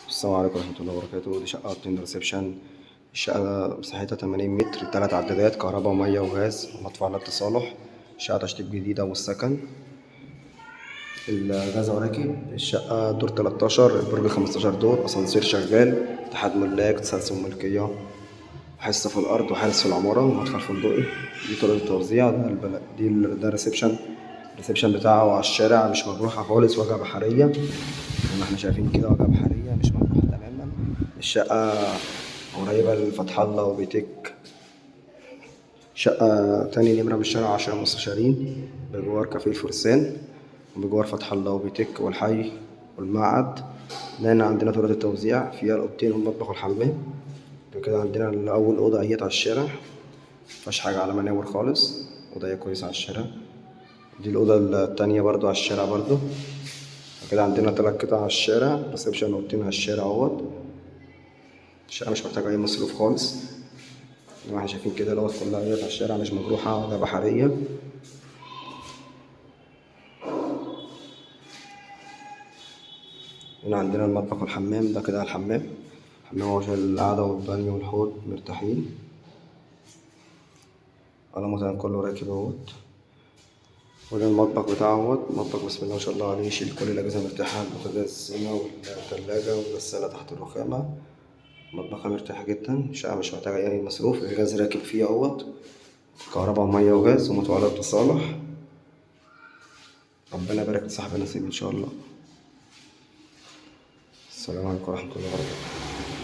السلام عليكم ورحمة الله وبركاته. دي شقة أوضتين ريسبشن. الشقة مساحتها 80 متر، 3 عدادات كهرباء ومية وغاز ومدفوع للتصالح. الشقة تشطيب جديدة والسكن. الغاز راكب. الشقة دور 13، البرج 15 دور، أسانسير شغال، اتحاد ملاك، تسلسل ملكية، حصة في الأرض وحارس في العمارة ومدخل فندقي. دي طرق التوزيع. ده الريسبشن. الريسبشن بتاعه على الشارع، مش مجروحة خالص، واجهة بحرية زي ما احنا شايفين كده، واجهة بحرية مش مجروحة تماما. الشقة قريبة لفتح الله وبيتك. شقة تاني نمرة من الشارع 10 مستشارين، بجوار كافيه الفرسان، وبجوار فتح الله وبيتك والحي والمعهد. هنا عندنا طرق التوزيع فيها الأوضتين والمطبخ والحمام. كده عندنا أول أوضة اهيت على الشارع، مفيهاش حاجة على مناور خالص، أوضة كويسة على الشارع. دي الأوضة التانية برضو على الشارع برضو. كده عندنا 3 قطع على الشارع، ريسبشن أوضتين على الشارع اهوت. الشقة مش محتاجة أي مصروف خالص زي ما احنا شايفين كده. الأوض كلها اهيت على الشارع، مش مجروحة ولا بحرية. هنا عندنا المطبخ والحمام. ده كده الحمام. الحمام هو عشان القعدة والبانيو والحوض مرتاحين. على مثلا كله راكب اهوت. وده المطبخ بتاعه اهوت. مطبخ بسم الله ما شاء الله عليه، يشيل كل الأجهزة مرتاحة، البوتاجاز السينما والتلاجة والغسالة تحت الرخامة. مطبخها مرتاح جدا. الشقة مش محتاجة أي مصروف، الغاز راكب فيه اهوت، كهرباء ومية وغاز ومتوعدة بتصالح. ربنا يبارك لصاحب النصيب إن شاء الله. السلام عليكم ورحمة الله وبركاته.